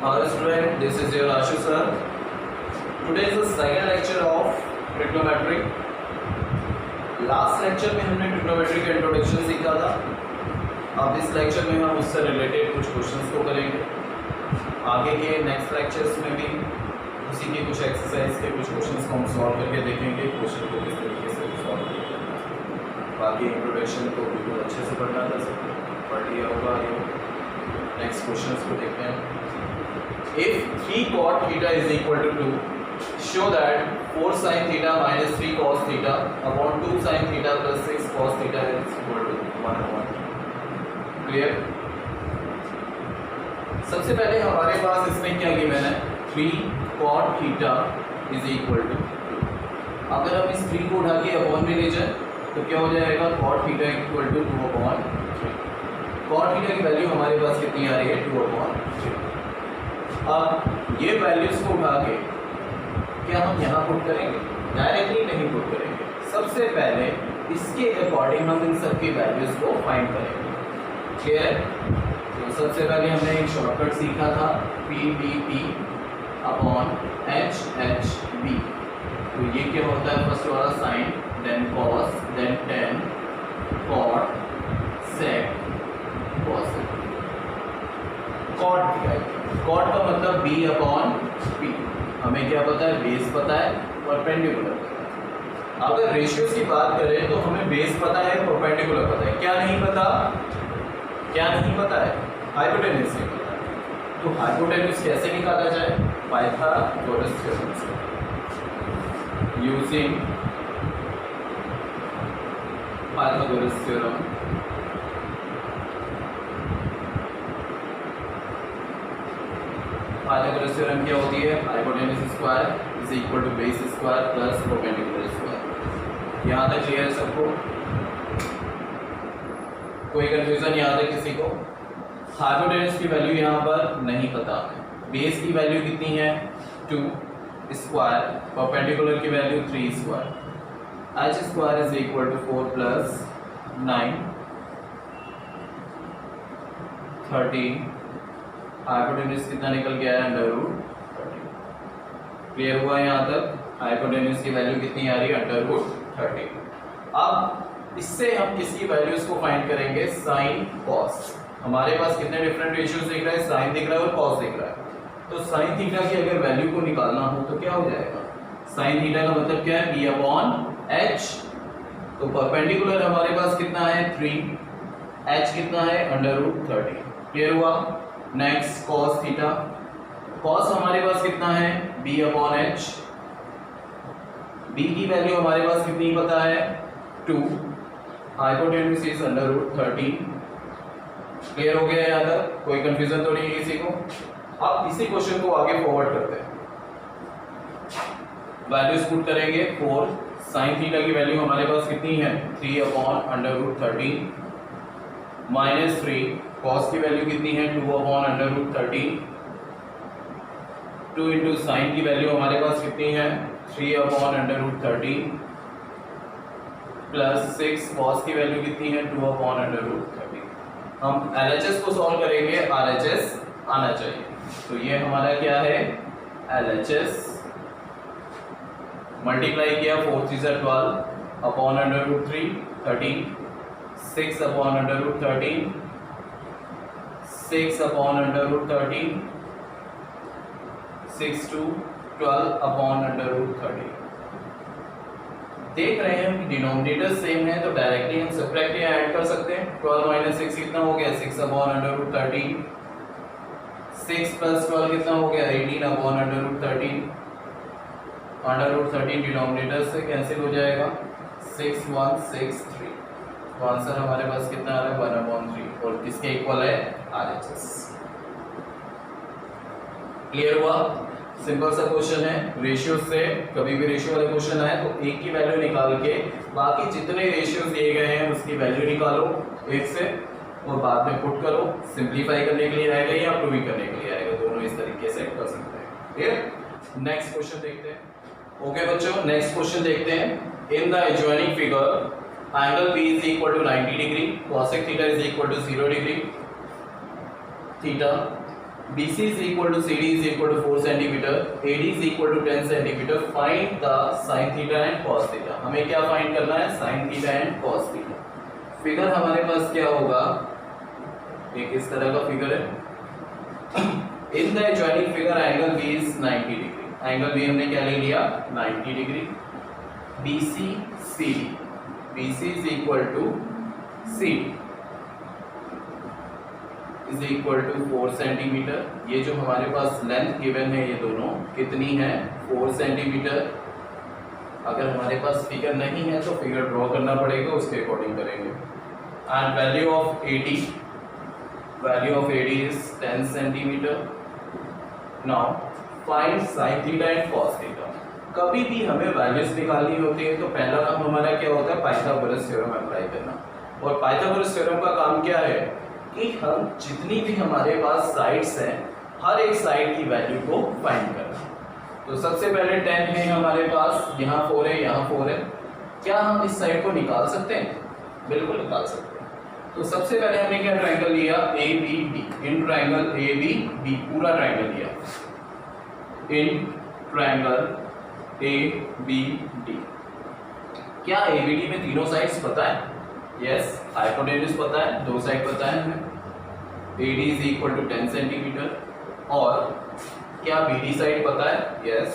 Hello student, this is your Ashu sir. Today is the second lecture of trigonometry. Last lecture में हमने trigonometry का introduction सीखा था. अब इस लेक्चर में हम उससे रिलेटेड कुछ क्वेश्चंस को करेंगे. आगे के नेक्स्ट लेक्चर्स में भी उसी के कुछ एक्सरसाइज के कुछ क्वेश्चंस को हम सॉल्व करके देखेंगे. क्वेश्चन को किस तरीके से सॉल्व किया. बाकी इंट्रोडक्शन को बिल्कुल अच्छे से पढ़ना था, सब पढ़ लिया होगा. नेक्स्ट क्वेश्चंस को देखते हैं. If 3 cot theta is equal to 2, show that 4 sin theta minus 3 cos theta upon 2 sin theta plus 6 cos theta is equal to 1 upon 3. Clear? सबसे पहले हमारे पास इसमें क्या गिवन है? 3 cot theta is equal to 2. अगर हम इस 3 को उठा के अपॉन में ले जाए तो क्या हो जाएगा? cot theta equal to 2 upon 3. cot theta की वैल्यू हमारे पास कितनी आ रही है? 2 upon 3. अब ये वैल्यूज को उठा के क्या हम यहाँ पुट करेंगे? डायरेक्टली नहीं पुट करेंगे. सबसे पहले इसके अकॉर्डिंग हम इन सब की वैल्यूज को फाइंड करेंगे. क्लियर है? तो सबसे पहले हमने एक शॉर्टकट सीखा था, PBP अपॉन HHB. तो ये क्या होता है? फर्स्ट वाला sine, then cos, then tan, cot, sec, cos. Cot दिया है. कॉट का मतलब B अपॉन P. हमें क्या पता है? बेस पता है, परपेंडिकुलर पता है. अगर रेशियोज की बात करें तो हमें बेस पता है, परपेंडिकुलर पता है. क्या नहीं पता? क्या नहीं पता है? हाइपोटेन्यूज नहीं पता है. तो हाइपोटेन्यूज कैसे निकाला जाए? पाइथागोरस थ्योरम से, using Pythagoras theorem. Pythagoras theorem क्या होती है? Hypotenuse square is equal to base square plus perpendicular square. यहाँ तक क्लियर है सबको? कोई कंफ्यूजन यहाँ तक किसी को? हाइपोटेन्यूज की वैल्यू यहाँ पर नहीं पता. बेस की वैल्यू कितनी है? 2 स्क्वायर, परपेंडिकुलर की value 3 square. h square is equal to 4 plus 9 13. Hypotenuse कितना निकल गया है? Under root 30. क्लियर हुआ यहाँ तक? हाइपोटेन्यूज की वैल्यू कितनी आ रही है? Under root 30. अब इससे हम किसकी वैल्यूज को फाइंड करेंगे? Sine, cos. हमारे पास कितने डिफरेंट रेशियोज दिख रहे हैं? साइन दिख रहा है और कॉस दिख रहा है. तो साइन थीटा की अगर वैल्यू को निकालना हो तो क्या हो जाएगा? साइन थीटा का मतलब क्या है? B upon H. तो परपेंडिकुलर हमारे पास कितना है? 3. H कितना है? Under root 30. क्लियर हुआ? Next cos theta. कॉस हमारे पास कितना है? B upon H. B की वैल्यू हमारे पास कितनी पता है? 2. Hypotenuse is under root 30. Clear हो गया यहाँ तक? कोई कंफ्यूजन तो नहीं है किसी को? अब इसी क्वेश्चन को आगे फॉरवर्ड करते हैं. वैल्यूज पुट करेंगे. 4 साइन थीटा की वैल्यू हमारे पास कितनी है? 3 upon under root 30 minus 3. Cos की वैल्यू कितनी है? 2 upon under root 30. 2 into sine की वैल्यू हमारे पास कितनी है? 3 upon under root 30 plus 6. Cos की वैल्यू कितनी है? 2 अपॉन अंडर रूट 30. हम LHS को सॉल्व करेंगे. RHS आना चाहिए. तो ये हमारा क्या है? LHS मल्टीप्लाई किया 4 3 12 upon under root 3 13. 6 upon under root 13 6 upon under root 13 6 to 12 upon under root 30. देख रहे हैं कि डिनोमिनेटर सेम है तो डायरेक्टली हम सब्ट्रैक्ट या ऐड कर सकते हैं. 12 माइनस 6 कितना हो गया? 6 अपॉन अंडर रूट 13. 6 प्लस 12 कितना हो गया? 18 upon under root 13. Under root 13 denominator से कैंसिल हो जाएगा. 6 1 6 3. तो आंसर हमारे पास कितना आ रहा है? 1 अपॉन 3. और किसके इक्वल है? RHS. क्लियर हुआ? सिंपल सा क्वेश्चन है. रेशियो से कभी भी रेशियो वाले क्वेश्चन आए तो एक की वैल्यू निकाल के बाकी जितने रेशियोज दिए गए हैं उसकी वैल्यू निकालो एक से और बाद में पुट करो. सिंप्लीफाई करने के लिए आएगा या प्रूव करने के लिए आएगा, दोनों इस तरीके से कर सकते हैं. क्लियर? नेक्स्ट क्वेश्चन देखते हैं. ओके बच्चों, नेक्स्ट क्वेश्चन देखते हैं. In the adjoining figure angle P is equal to 90 degree, cosec theta is equal to 0 degree, theta BC is equal to CD is equal to 4 centimeter, AD is equal to 10 centimeter. Find the sin theta and cos theta. हमें क्या find करना है? sin theta and cos theta. Figure हमारे पास क्या होगा? एक इस तरह का फिगर है. In the adjoining figure angle B is 90 degree. Angle B हमने क्या ले लिया? 90 degree. BC CD. BC is equal to CD. Is equal to 4 centimetre. ये जो हमारे पास लेंथ गिवन है ये दोनों कितनी है? 4 सेंटीमीटर. अगर हमारे पास फिगर नहीं है तो फिगर ड्रॉ करना पड़ेगा, उसके अकॉर्डिंग करेंगे. And value of AD is 10 centimetre. Now find sine theta and cos theta. कभी भी हमें वैल्यूज निकालनी होती है तो पहला काम हमारा क्या होता है? पाइथागोरस थ्योरम अप्लाई करना. और पाइथागोरस थ्योरम का काम क्या है कि हम जितनी भी हमारे पास साइड्स हैं हर एक साइड की वैल्यू को फाइंड करना. तो सबसे पहले 10 है हमारे पास, यहाँ 4 है, यहाँ 4 है. क्या हम इस साइड को निकाल सकते हैं? बिल्कुल निकाल सकते हैं. तो सबसे पहले हमने क्या ट्रायंगल लिया? ABD. इन ट्रायंगल ABD पूरा ट्रायंगल लिया. In triangle ABD. क्या ABD में तीनों साइड्स पता है? यस. हाइपोटेन्यूज पता है, दो साइड पता है हमें. AD is equal to 10 centimetre. और क्या BD साइड पता है? यस.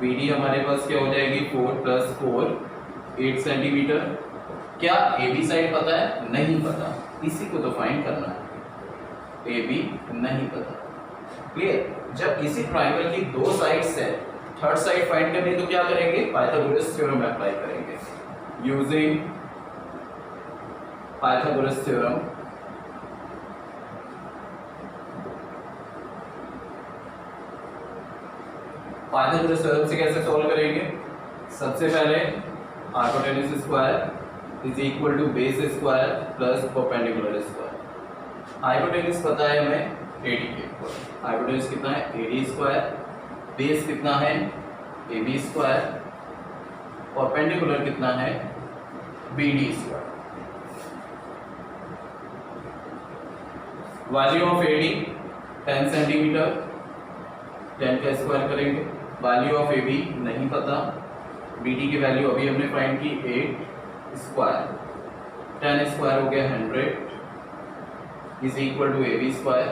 BD हमारे पास क्या हो जाएगी? 4 + 4 8 सेंटीमीटर. क्या AB साइड पता है? नहीं पता. इसी को तो फाइंड करना है. AB नहीं पता. क्लियर. जब इसी ट्रायंगल की दो साइड्स है, थर्ड साइड फाइंड करनी तो क्या करेंगे? पाइथागोरस थ्योरम अप्लाई करेंगे. Using Pythagoras theorem. Pythagoras theorem से कैसे सॉल्व करेंगे? सबसे पहले hypotenuse square is equal to base square plus perpendicular square. Hypotenuse पता है हमें AD के इक्वल. हाइपोटेन्यूज कितना है? AD square. बेस कितना है? AB square. परपेंडिकुलर कितना है? BD square. Value of AD 10 centimetre. 10 का स्क्वायर करेंगे. वैल्यू ऑफ AB नहीं पता. BD की वैल्यू अभी हमने फाइंड की 8 स्क्वायर. 10 स्क्वायर हो गया 100 is equal to AB square.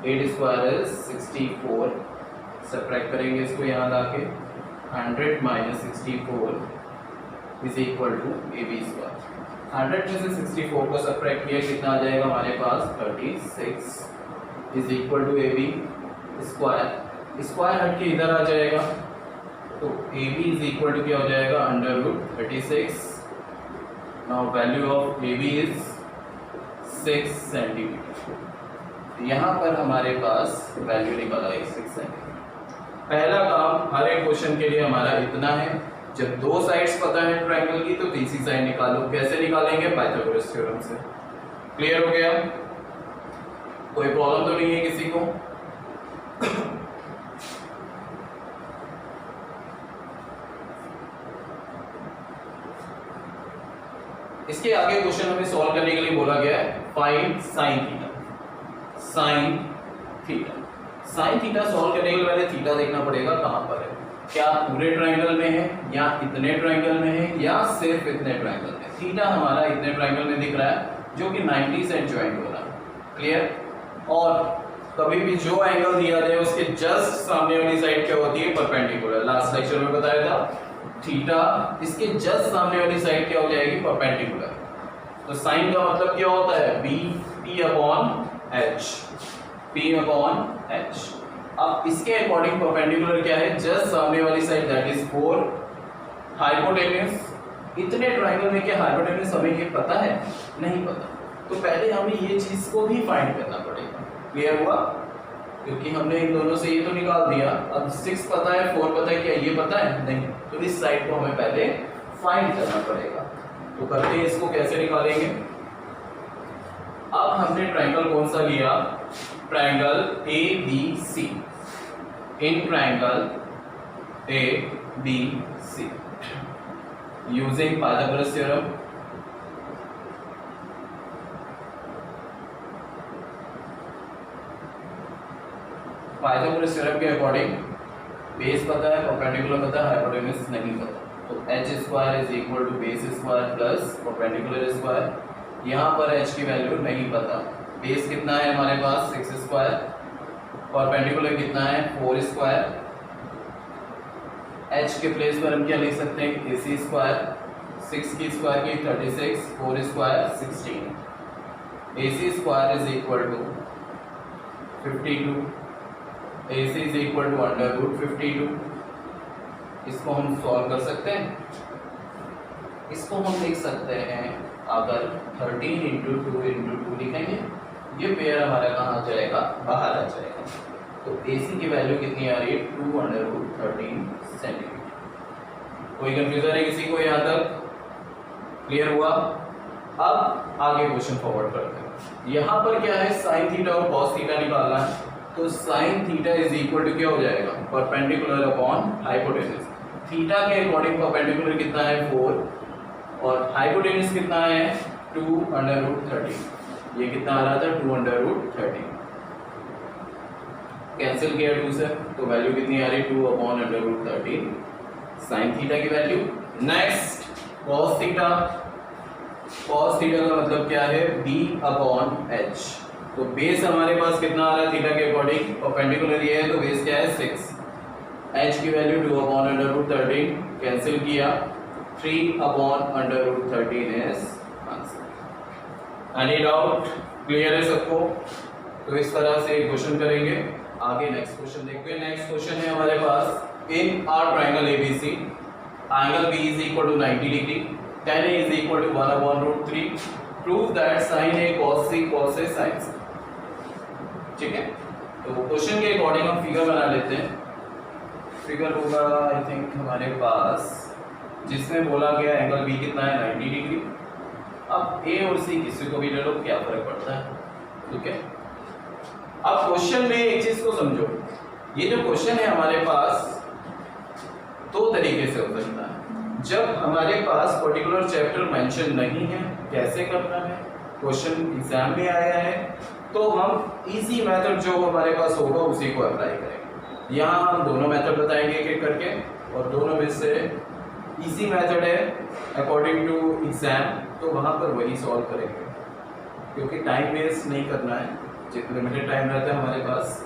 8 square is 64. Subtract करेंगे इसको यहाँ लाके. 100 - 64 is equal to AB square. 100 में से 64 को सब्ट्रैक्ट किया कितना आ जाएगा हमारे पास? 36 is equal to AB square. Square हट के इधर आ जाएगा तो AB इज इक्वल टू क्या हो जाएगा? √36. Now value of AB is 6 centimetre. यहाँ पर हमारे पास वैल्यू निकल आई 6 सेंटीमीटर. पहला काम हर एक क्वेश्चन के लिए हमारा इतना है. जब दो साइड्स पता है ट्रायंगल की तो तीसरी साइड निकालो. कैसे निकालेंगे? पाइथागोरस थ्योरम से. क्लियर हो गया? कोई प्रॉब्लम तो नहीं है किसी को? इसके आगे क्वेश्चन हमें सॉल्व करने के लिए बोला गया है find sine theta. Sine theta. Sine theta solve करने के लिए पहले थीटा देखना पड़ेगा कहां पर है. क्या पूरे ट्रायंगल में है या इतने ट्रायंगल में है या सिर्फ इतने ट्रायंगल में? थीटा हमारा इतने ट्रायंगल में दिख रहा है जो कि 90 से ज्वाइंट हो रहा है. क्लियर. और कभी भी जो एंगल दिया जाए उसके जस्ट सामने वाली साइड क्या होती है? परपेंडिकुलर. लास्ट लेक्चर में बताया था थीटा. इसके जस्ट सामने वाली साइड क्या हो जाएगी? परपेंडिकुलर. तो साइन का मतलब क्या होता है? P/H. P/H. अब इसके अकॉर्डिंग परपेंडिकुलर क्या है? जस्ट सामने वाली साइड दैट इज 4. हाइपोटेन्यूज. इतने ट्रायंगल में क्या हाइपोटेन्यूज हमें ये पता है? नहीं पता. तो पहले हमें ये चीज को भी फाइंड करना पड़ेगा. क्लियर हुआ? क्योंकि हमने इन दोनों से ये तो निकाल दिया. अब 6 पता है, 4 पता है. क्या ये पता है? नहीं. तो इस साइड को हमें पहले फाइंड करना पड़ेगा. तो करते हैं इसको. कैसे निकालेंगे? अब हमने ट्रायंगल कौन सा लिया? Triangle ABC. In triangle ABC using Pythagoras theorem. Pythagoras theorem के अकॉर्डिंग बेस पता है, परपेंडिकुलर पता है, हाइपोटेन्यूज नहीं पता। तो h square is equal to base square plus perpendicular square. यहाँ पर h की वैल्यू नहीं पता। बेस कितना है हमारे पास 6 स्क्वायर, परपेंडिकुलर कितना है 4 स्क्वायर। h के प्लेस पर हम क्या लिख सकते हैं ac स्क्वायर, 6 की स्क्वायर की 36, 4 square 16। ac square is equal to 52, ac is equal to under root 52। इसको हम सॉल्व कर सकते हैं। इसको हम लिख सकते हैं अगर 13 इंटू 2 इंटू 2 लिखेंगे, ये पेयर हमारा कहाँ आ जाएगा, बाहर आ जाएगा। तो AC की वैल्यू कितनी आ रही है 2 अंडर रूट 13 सेंटीमीटर। कोई कंफ्यूजन है किसी को यहाँ तक? क्लियर हुआ? अब आगे क्वेश्चन फॉरवर्ड करते हैं। यहाँ पर क्या है, साइन थीटा और कॉस थीटा निकालना है। तो sine theta is equal to क्या हो जाएगा, परपेंडिकुलर अपॉन हाइपोटेन्यूज। थीटा के अकॉर्डिंग परपेंडिकुलर कितना है 4 और हाइपोटेन्यूज कितना है 2 अंडर रूट 13। ये कितना आ रहा था 2 अंडर रूट 13। कैंसिल किया 2 से, तो वैल्यू कितनी आ रही 2 upon under root 13 sine theta की value. Next cos theta. Cos theta का मतलब क्या है b अपॉन h। तो बेस हमारे पास कितना आ रहा है थीटा के अकॉर्डिंग, परपेंडिकुलर ये है तो बेस क्या है 6। h की value 2 upon under root 13, cancel किया 3 upon under root 13 is answer. Any doubt? Clear है सबको? तो इस तरह से क्वेश्चन करेंगे। आगे नेक्स्ट क्वेश्चन देखते हैं। नेक्स्ट क्वेश्चन है हमारे पास, in are triangle ABC angle B is equal to 90 degree, tan A is equal to 1 upon root 3, prove that sin A cos C cos A sin C। ठीक है, तो question के according हम figure बना लेते हैं। फिगर होगा I think हमारे पास, जिसमें बोला गया एंगल B कितना है 90 डिग्री। अब A और C किसी को भी ले लो, क्या फर्क पड़ता है? ठीक है, अब क्वेश्चन में एक चीज को समझो, ये जो क्वेश्चन है हमारे पास दो तरीके से हो सकता है। जब हमारे पास पर्टिकुलर चैप्टर मेंशन नहीं है, कैसे करना है, क्वेश्चन एग्जाम में आया है, तो हम इजी मेथड जो हमारे पास होगा उसी को अप्लाई करेंगे। यहाँ हम दोनों मेथड बताएंगे एक एक करके, और दोनों में से इजी मेथड है अकॉर्डिंग टू एग्जाम, तो वहाँ पर वही सॉल्व करेंगे, क्योंकि टाइम वेस्ट नहीं करना है। जितना लिमिटेड टाइम रहता है हमारे पास,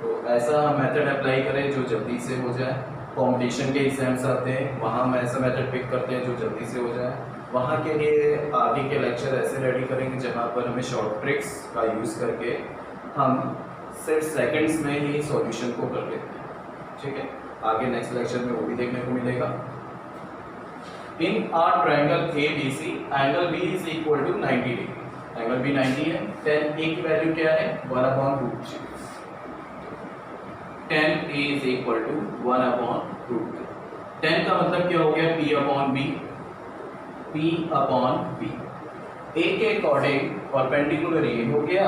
तो ऐसा हम मेथड अप्लाई करें जो जल्दी से हो जाए। कॉम्पिटिशन के एग्जाम्स आते हैं, वहाँ हम ऐसा मेथड पिक करते हैं जो जल्दी से हो जाए। वहाँ के लिए आगे के लेक्चर ऐसे रेडी करेंगे जहाँ पर हमें शॉर्ट ट्रिक्स का यूज़ करके हम सिर्फ सेकंड्स में ही सॉल्यूशन को कर लेते हैं। ठीक है, आगे नेक्स्ट लेक्चर में वो भी देखने को मिलेगा। In are triangle ABC angle B is equal to 90 degree. Angle B 90 है, tan A की वैल्यू क्या है 1 upon root 3। tan A is equal to 1 upon root 3। tan का मतलब क्या हो गया P upon B, P upon B। A के अकॉर्डिंग परपेंडिकुलर ये हो गया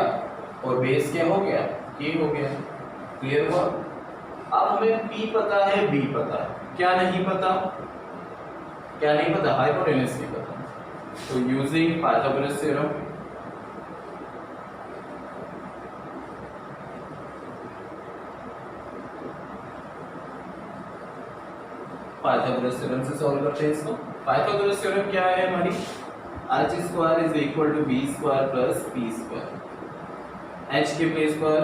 और बेस क्या हो गया, ये हो गया। क्लियर हुआ? अब हमें P पता है, B पता है, क्या नहीं पता? क्या नहीं पता? हाइपोटेन्यूज नहीं पता। तो using Pythagoras theorem, Pythagoras theorem से सॉल्व करते हैं इसको। पाइथागोरस थ्योरम क्या है हमारी, h square is equal to b square plus p square. h के प्लेस पर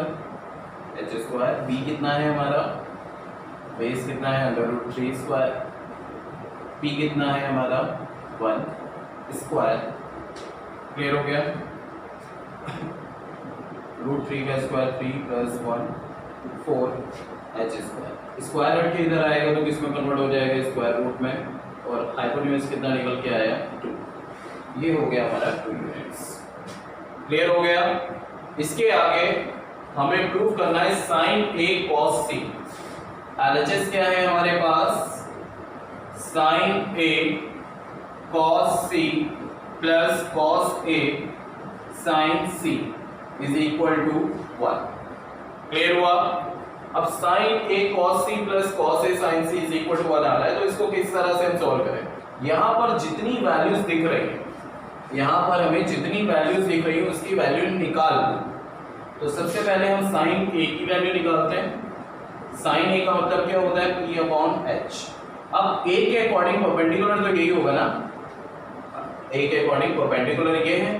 h स्क्वायर, b कितना है हमारा, बेस कितना है अंडर रूट 3 स्क्वायर, p कितना है हमारा 1 स्क्वायर। क्लियर हो गया? रूट 3 का square 3 plus 1 4 h square. Square हट के इधर आएगा तो किसमें कन्वर्ट हो जाएगा, स्क्वायर रूट में, और हाइपोटेन्यूज कितना निकल के आया 2। ये हो गया हमारा 2 यूनिट्स। क्लियर हो गया? इसके आगे हमें प्रूव करना है sine A cos C। LHS क्या है हमारे पास, sine A cos C plus cos A sine C is equal to 1। Clear हुआ? अब sine A cos C plus cos A sine C is equal to 1 आ रहा है, तो इसको किस तरह से हम सॉल्व करें। यहाँ पर जितनी वैल्यूज दिख रही है, यहाँ पर हमें जितनी वैल्यूज दिख रही है उसकी वैल्यू निकाल दो। तो सबसे पहले हम साइन A की वैल्यू निकालते हैं। साइन ए का मतलब क्या होता है, पी अपॉन एच। अब ए के अकॉर्डिंग परपेंडिकुलर तो यही होगा ना, ए के अकॉर्डिंग परपेंडिकुलर ये है।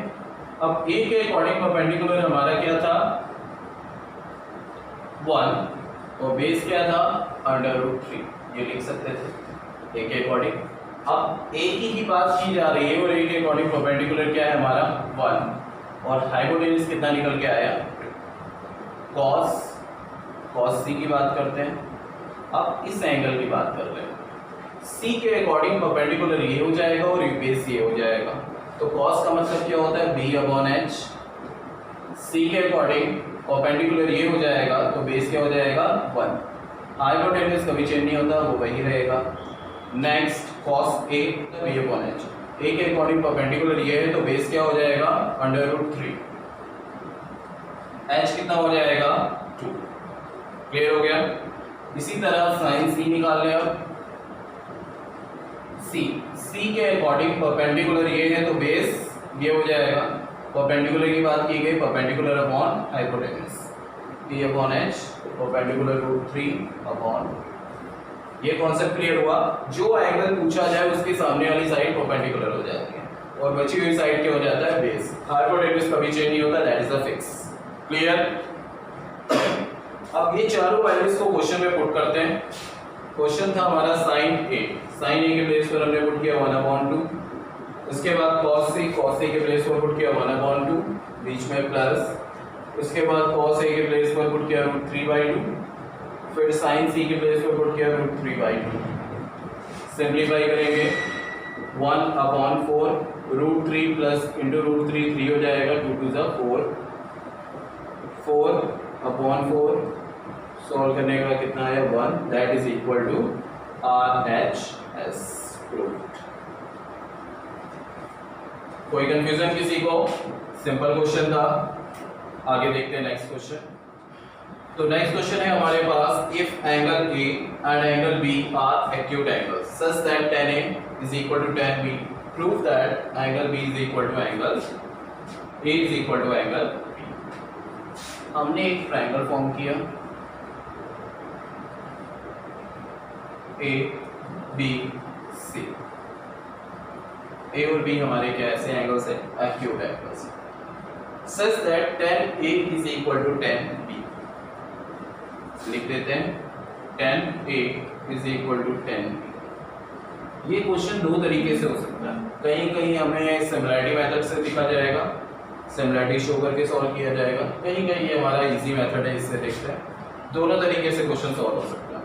अब ए के अकॉर्डिंग परपेंडिकुलर हमारा क्या था 1 और बेस क्या था √3, ये लिख सकते थे ए के अकॉर्डिंग। अब ए की बात की जा रही है और ए के अकॉर्डिंग परपेंडिकुलर क्या है हमारा 1 और हाइपोटेन्यूज कितना निकल के आया cos सी की बात करते हैं। अब इस एंगल की बात कर रहे हैं, सी के अकॉर्डिंग परपेंडिकुलर ये हो जाएगा और बेस ये हो जाएगा। तो cos का मतलब क्या होता है b अपॉन एच, सी के अकॉर्डिंग परपेंडिकुलर ये हो जाएगा तो बेस क्या हो जाएगा 1। हाइपोटेन्यूज कभी चेंज नहीं होता, वो वही रहेगा। Next cos a b upon H, A के अकॉर्डिंग परपेंडिकुलर ये है तो बेस क्या हो जाएगा √3, एच कितना हो जाएगा 2। क्लियर हो गया। इसी तरह साइन सी निकाल लें। अब सी के अकॉर्डिंग परपेंडिकुलर ये है तो बेस ये हो जाएगा, परपेंडिकुलर की बात की गई perpendicular upon hypotenuse, P upon H perpendicular √3 upon. ये कॉन्सेप्ट क्लियर हुआ। जो एंगल पूछा जाए उसके सामने वाली साइड परपेंडिकुलर हो जाती है और बची हुई साइड क्या हो जाता है बेस। हाइपोटेन्यूज कभी चेंज नहीं होता, that is a fix. Clear. अब ये चारों वैल्यूज को क्वेश्चन में पुट करते हैं। क्वेश्चन था हमारा साइन ए के प्लेस पर हमने पुट किया 1/2, उसके बाद cos a के प्लेस पर पुट किया 1/2, बीच में प्लस, उसके बाद cos a के प्लेस पर पुट किया √3/2, फिर sin c के प्लेस पर पुट किया √3/2। सिंप्लीफाई करेंगे 1/4 √3 प्लस इंटू √3 3 हो जाएगा, 2 2 जा 4/4 सॉल्व करने का कितना है 1, that is equal to RHS proved. कोई कंफ्यूजन किसी को? सिंपल क्वेश्चन था। आगे देखते हैं नेक्स्ट क्वेश्चन। तो नेक्स्ट क्वेश्चन है हमारे पास, if angle A and angle B are acute angles such that tan A is equal to tan B, prove that angle B is equal to angle A is equal to angle B। हमने एक triangle form किया A B C, A और B हमारे क्या ऐसे angles है acute angles, such that tan A is equal to tan B। लिख देते हैं tan A is equal to tan B। ये क्वेश्चन दो तरीके से हो सकता है, कहीं कहीं हमें सिमिलैरिटी मेथड से लिखा जाएगा, सिमिलैरिटी शो करके सॉल्व किया जाएगा, कहीं कहीं ये हमारा इजी मेथड है, इससे देखते हैं। दोनों तरीके से क्वेश्चन सॉल्व हो सकता है।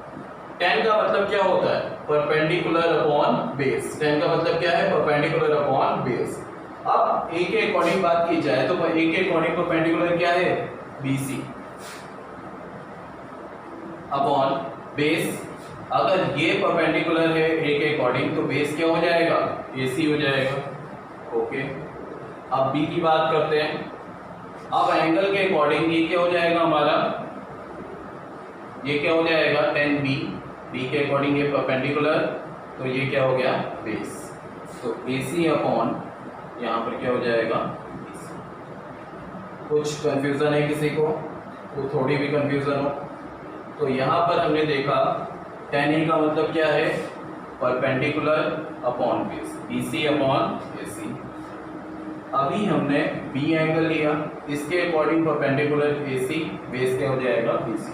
tan का मतलब क्या होता है परपेंडिकुलर अपॉन बेस, tan का मतलब क्या है परपेंडिकुलर अपॉन बेस। अब a के अकॉर्डिंग बात की जाए तो a के अकॉर्डिंग परपेंडिकुलर क्या है BC अपॉन बेस। अगर ये परपेंडिकुलर है a के अकॉर्डिंग तो बेस क्या हो जाएगा AC हो जाएगा। ओके, अब B की बात करते हैं। अब एंगल के अकॉर्डिंग ये क्या हो जाएगा हमारा, ये क्या हो जाएगा tan B, B के अकॉर्डिंग ये परपेंडिकुलर तो ये क्या हो गया बेस, तो AC अपॉन यहाँ पर क्या हो जाएगा BC। कुछ कंफ्यूजन है किसी को? तो थोड़ी भी कंफ्यूजन हो तो यहाँ पर हमने देखा tan A का मतलब क्या है perpendicular upon base, BC upon AC। अभी हमने B एंगल लिया, इसके अकॉर्डिंग परपेंडिकुलर AC, बेस क्या हो जाएगा BC।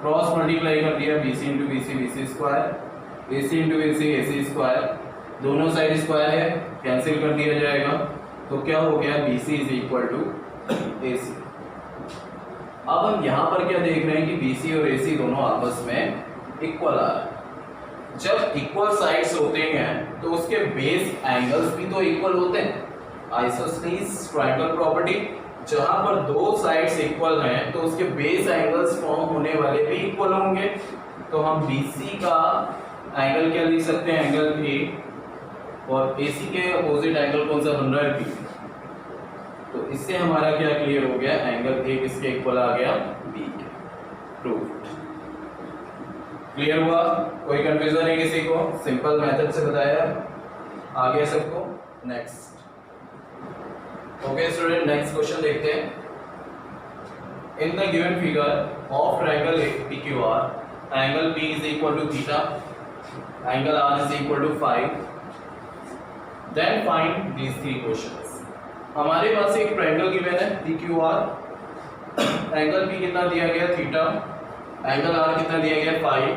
क्रॉस मल्टीप्लाई कर दिया BC into BC, BC square, AC into AC, AC square, दोनों साइड स्क्वायर है, कैंसिल कर दिया जाएगा तो क्या हो गया BC is equal to AC। अब हम यहाँ पर क्या देख रहे हैं कि BC और AC दोनों आपस में इक्वल आ रहे हैं। जब इक्वल साइड्स होते हैं तो उसके बेस एंगल्स भी तो इक्वल होते हैं, आइसोसेलेस ट्रायंगल प्रॉपर्टी। जहां पर दो साइड्स इक्वल हैं तो उसके बेस एंगल्स फॉर्म होने वाले भी इक्वल होंगे। तो हम BC का एंगल क्या लिख सकते हैं एंगल A, और AC के अपोजिट एंगल कौन सा बन रहा है B। तो इससे हमारा क्या क्लियर हो गया, एंगल A किसके इक्वल आ गया B के। प्रूव्ड। क्लियर हुआ? कोई कंफ्यूजन है किसी को? सिंपल मेथड से बताया, आ गया सबको। Next okay student, next question देखते हैं। In the given figure of triangle PQR angle P is equal to theta, angle R is equal to 5, then find these three questions. हमारे पास एक ट्रायंगल गिवन है PQR, एंगल P कितना दिया गया theta, angle R कितना दिया गया 5,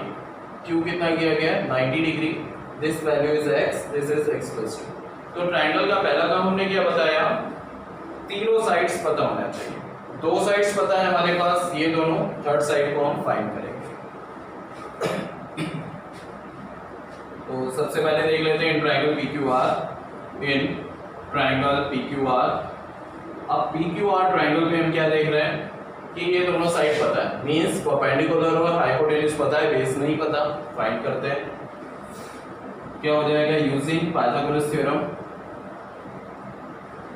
Q कितना दिया गया 90 degree, this value is x, this is x plus 2। तो ट्रायंगल का पहला काम हमने क्या बताया, तीनों साइड्स पता होना चाहिए। दो साइड्स पता है हमारे पास, ये दोनों, थर्ड साइड को हम फाइंड करेंगे। तो सबसे पहले देख लेते हैं इन ट्रायंगल PQR। अब PQR ट्रायंगल में हम क्या देख रहे हैं कि ये दोनों साइड पता है, मींस परपेंडिकुलर और हाइपोटेन्यूज पता है, बेस नहीं पता। फाइंड करते हैं, क्या हो जाएगा, using Pythagoras theorem.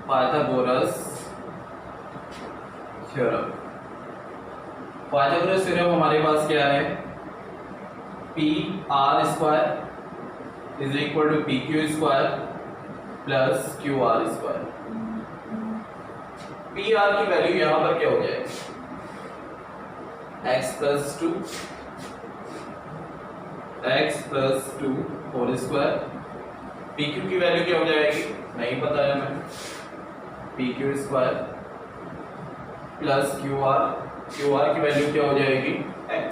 Pythagoras theorem हमारे पास क्या है, PR² is equal to PQ² plus QR²। PR की वैल्यू यहां पर क्या हो जाएगी, x plus 2 whole square. PQ की वैल्यू क्या हो जाएगी, नहीं पता है हमें, PQ² प्लस QR की वैल्यू क्या हो जाएगी, x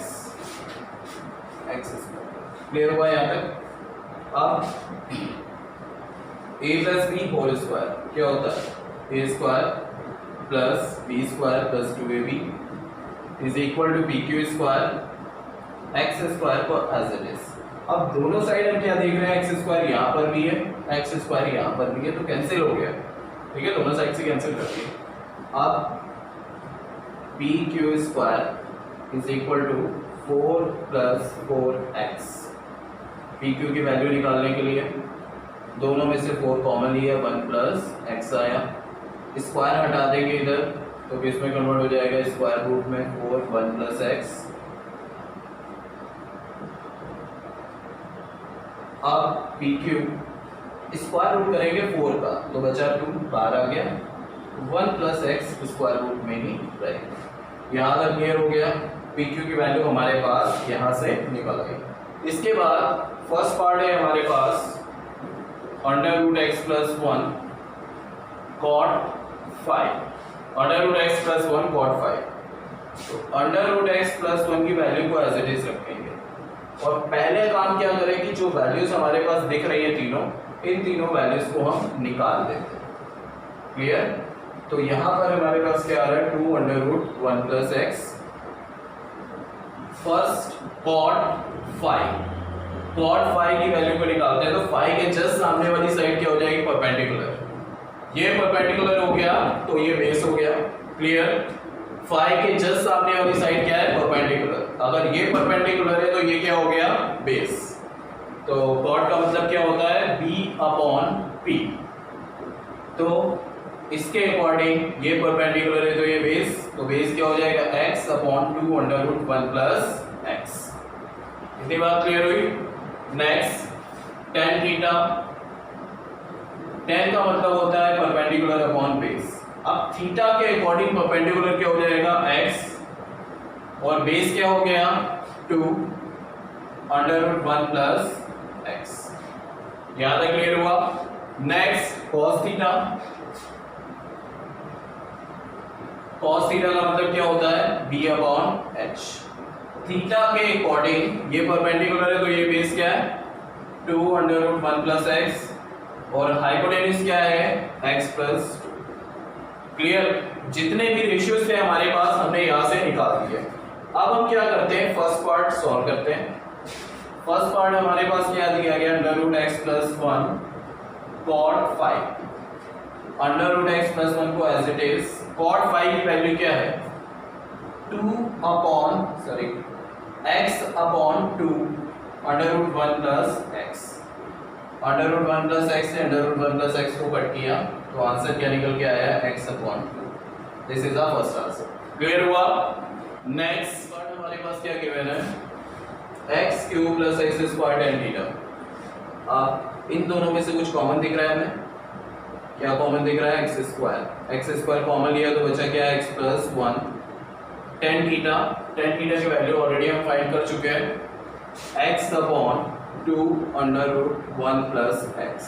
स्क्वायर। क्लियर हुआ यहाँ तक। अब a plus B whole square क्या होता है, a² plus b² plus 2ab is equal to PQ² x² को एज इट इज। अब दोनों साइड हम क्या देख रहे हैं, x² यहाँ पर भी है, x² यहाँ पर भी है, तो कैंसिल हो गया, ठीक है, दोनों साइड से कैंसिल कर दिए। अब PQ² is equal to 4 plus 4x। PQ की वैल्यू निकालने के लिए दोनों में से 4 कॉमन लिया, 1 प्लस x आया, स्क्वायर हटा देंगे इधर तो किस में कन्वर्ट हो जाएगा, स्क्वायर रूट में 4, 1 प्लस x। अब PQ स्क्वायर रूट करेंगे 4 का तो बचा 2, बाहर आ गया, 1 प्लस x स्क्वायर रूट में ही रहेगा। यहाँ तक क्लियर हो गया। PQ की वैल्यू हमारे पास यहाँ से निकल गई। इसके बाद फर्स्ट पार्ट है हमारे पास under root x plus 1 cot 5, under root x plus 1 cot 5। तो अंडर रूट x प्लस 1 की वैल्यू को एज इट इज रखेंगे और पहले काम क्या करें कि जो वैल्यूज हमारे पास दिख रही है तीनों, इन तीनों वैल्यूज को हम निकाल देते हैं। क्लियर। तो यहां पर हमारे पास क्या आ रहा है, 2 under root 1 plus x, first cot 5 की वैल्यू को निकालते हैं। तो 5 के जस्ट सामने वाली साइड क्या हो जाएगी, परपेंडिकुलर। ये परपेंडिकुलर हो गया तो ये बेस हो गया। क्लियर। 5 के जस्ट सामने वाली साइड क्या है, परपेंडिकुलर। अगर ये परपेंडिकुलर है तो ये क्या हो गया, बेस। तो cot का मतलब क्या होता है, b/p। तो इसके अकॉर्डिंग ये परपेंडिकुलर है तो ये बेस, तो बेस क्या हो जाएगा, x/2 under root 1 plus x। इतनी बात क्लियर हुई। नेक्स्ट tan थीटा, tan का मतलब होता है परपेंडिकुलर अपॉन बेस। अब थीटा के अकॉर्डिंग परपेंडिकुलर क्या हो जाएगा, x, और बेस क्या हो गया 2 अंडर रूट 1 प्लस x। यहां तक क्लियर हुआ। Next cos theta, cos theta का मतलब क्या होता है, b/h। थीटा के अकॉर्डिंग ये परपेंडिकुलर है तो ये बेस क्या है, 2 अंडर रूट 1 प्लस x, और हाइपोटेन्यूज क्या है, x प्लस 2। क्लियर। जितने भी रेशियोज थे हमारे पास हमने यहां से निकाल दिए। अब हम क्या करते हैं, फर्स्ट पार्ट सॉल्व करते हैं। फर्स्ट पार्ट हमारे पास क्या दिया गया, under root x plus 1 cot 5, under root x plus 1 को एज इट इज। cot 5 की वैल्यू क्या है, x/2 under root 1 plus x। Under root 1 plus x से अंडर रूट 1 प्लस x को कट किया तो आंसर क्या निकल के आया, x/2। This is our first answer. Clear हुआ। नेक्स्ट पार्ट हमारे पास क्या गिवन है, x³ plus x² tan theta. अब इन दोनों में से कुछ कॉमन दिख रहा है हमें, क्या कॉमन दिख रहा है, x² कॉमन लिया तो बचा क्या, x प्लस 1 टेन थीटा की वैल्यू ऑलरेडी हम फाइंड कर चुके हैं, x upon 2 under root 1 plus x.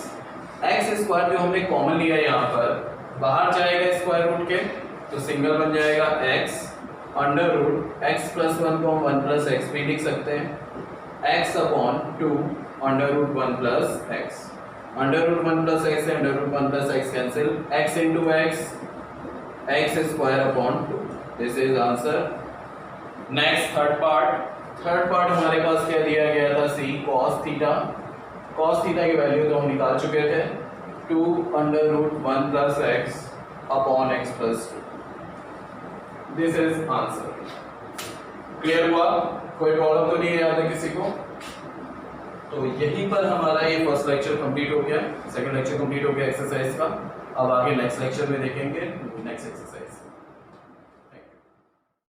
X square जो हमने कॉमन लिया है यहाँ पर बाहर जाएगा स्क्वायर रूट के, तो सिंगल बन जाएगा x under root x plus 1 को हम 1 प्लस एक्स भी लिख सकते हैं, x upon 2 under root 1 plus x. Under root 1 plus x से under root 1 plus x cancel, x into x square upon 2। This is answer. Next third part हमारे पास क्या दिया गया था, सी cos थीटा की वैल्यू तो हम निकाल चुके थे, 2 under root 1 plus x upon x plus 2। This is answer. Clear हुआ? कोई प्रॉब्लम तो नहीं है याद है किसी को? तो यहीं पर हमारा ये फर्स्ट लेक्चर कंप्लीट हो गया, सेकंड लेक्चर कंप्लीट हो गया एक्सरसाइज का। अब आगे नेक्स्ट लेक्चर में देखेंगे नेक्स्ट एक्सरसाइज।